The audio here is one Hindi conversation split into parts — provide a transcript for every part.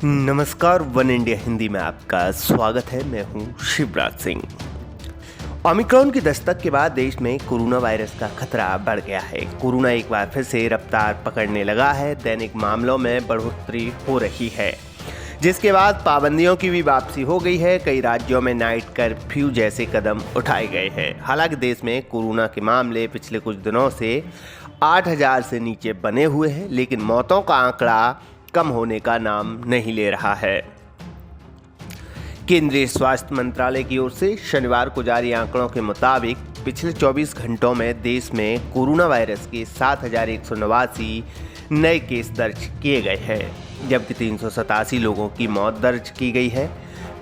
नमस्कार, वन इंडिया हिंदी में आपका स्वागत है। मैं हूं शिवराज सिंह। ओमिक्रॉन की दस्तक के बाद देश में कोरोना वायरस का खतरा बढ़ गया है। कोरोना एक बार फिर से रफ्तार पकड़ने लगा है। दैनिक मामलों में बढ़ोतरी हो रही है, जिसके बाद पाबंदियों की भी वापसी हो गई है। कई राज्यों में नाइट कर्फ्यू जैसे कदम उठाए गए हैं। हालांकि देश में कोरोना के मामले पिछले कुछ दिनों से 8,000 से नीचे बने हुए हैं, लेकिन मौतों का आंकड़ा कम होने का नाम नहीं ले रहा है। केंद्रीय स्वास्थ्य मंत्रालय की ओर से शनिवार को जारी आंकड़ों के मुताबिक पिछले 24 घंटों में देश में कोरोना वायरस के 7,189 नए केस दर्ज किए गए हैं, जबकि 387 लोगों की मौत दर्ज की गई है।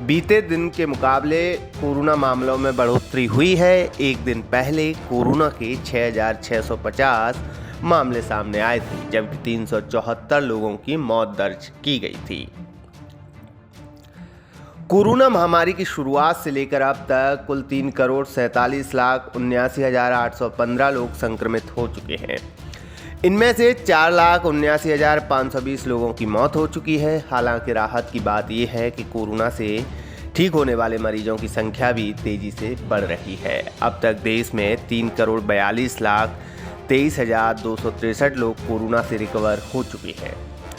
बीते दिन के मुकाबले कोरोना मामलों में बढ़ोतरी हुई है। एक दिन पहले कोरोना के 6,650 मामले सामने आए थे, जबकि 374 लोगों की मौत दर्ज की गई थी। कोरोना महामारी की शुरुआत से लेकर अब तक कुल 3,47,79,815 लोग संक्रमित हो चुके हैं। इनमें से 4,79,520 लोगों की मौत हो चुकी है। हालांकि राहत की बात यह है कि कोरोना से ठीक होने वाले मरीजों की संख्या भी तेजी से बढ़ रही है। अब तक देश में 3,42,23,263 लोग कोरोना से रिकवर हो चुके हैं।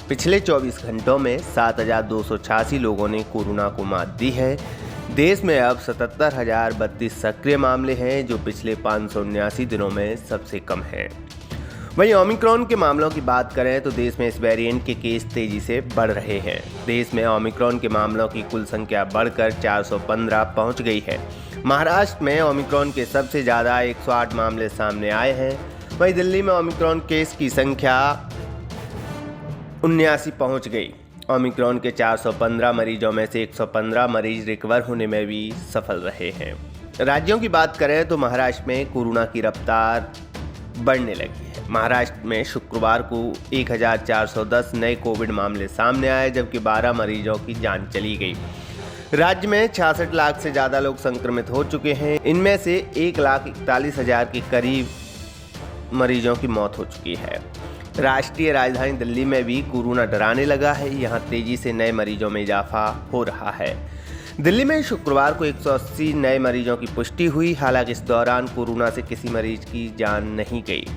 पिछले 24 घंटों में 7,286 लोगों ने कोरोना को मात दी है। देश में अब 77,032 सक्रिय मामले हैं, जो पिछले 579 दिनों में सबसे कम है। वहीं ओमिक्रॉन के मामलों की बात करें तो देश में इस वेरिएंट के केस तेजी से बढ़ रहे हैं। देश में ओमिक्रॉन के मामलों की कुल संख्या बढ़कर 415 पहुंच गई है। महाराष्ट्र में ओमिक्रॉन के सबसे ज़्यादा 108 मामले सामने आए हैं। वहीं दिल्ली में ओमिक्रॉन केस की संख्या 79 पहुंच गई। ओमिक्रॉन के 415 मरीजों में से 115 मरीज रिकवर होने में भी सफल रहे हैं। राज्यों की बात करें तो महाराष्ट्र में कोरोना की रफ्तार बढ़ने लगी है। महाराष्ट्र में शुक्रवार को 1,410 नए कोविड मामले सामने आए, जबकि 12 मरीजों की जान चली गई। राज्य में 66 लाख से ज़्यादा लोग संक्रमित हो चुके हैं। इनमें से 1,41,000 के करीब मरीजों की मौत हो चुकी है। राष्ट्रीय राजधानी दिल्ली में भी कोरोना डराने लगा है। यहाँ तेजी से नए मरीजों में इजाफा हो रहा है। दिल्ली में शुक्रवार को 180 नए मरीजों की पुष्टि हुई। हालांकि इस दौरान कोरोना से किसी मरीज की जान नहीं गई।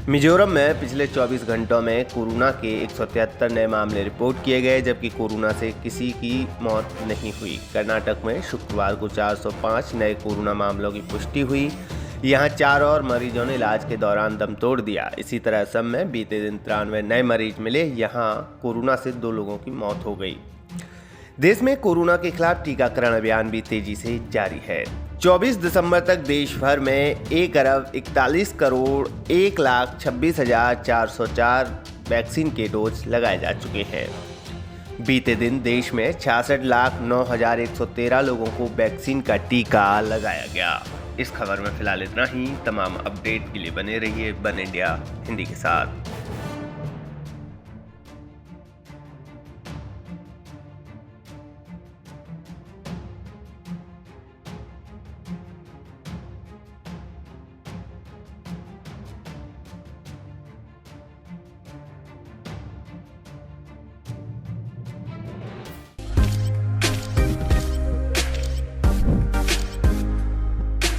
मिजोरम में पिछले 24 घंटों में कोरोना के 173 नए मामले रिपोर्ट किए गए, जबकि कोरोना से किसी की मौत नहीं हुई। कर्नाटक में शुक्रवार को 405 नए कोरोना मामलों की पुष्टि हुई। यहाँ 4 और मरीजों ने इलाज के दौरान दम तोड़ दिया। इसी तरह असम में बीते दिन 93 नए मरीज मिले। यहाँ कोरोना से 2 लोगों की मौत हो गई। देश में कोरोना के खिलाफ टीकाकरण अभियान भी तेजी से जारी है। 24 दिसंबर तक देश भर में 1,41,41,26,404 वैक्सीन के डोज लगाए जा चुके हैं। बीते दिन देश में 66,09,113 लोगों को वैक्सीन का टीका लगाया गया। इस खबर में फिलहाल इतना ही। तमाम अपडेट के लिए बने रहिए वन इंडिया हिंदी के साथ।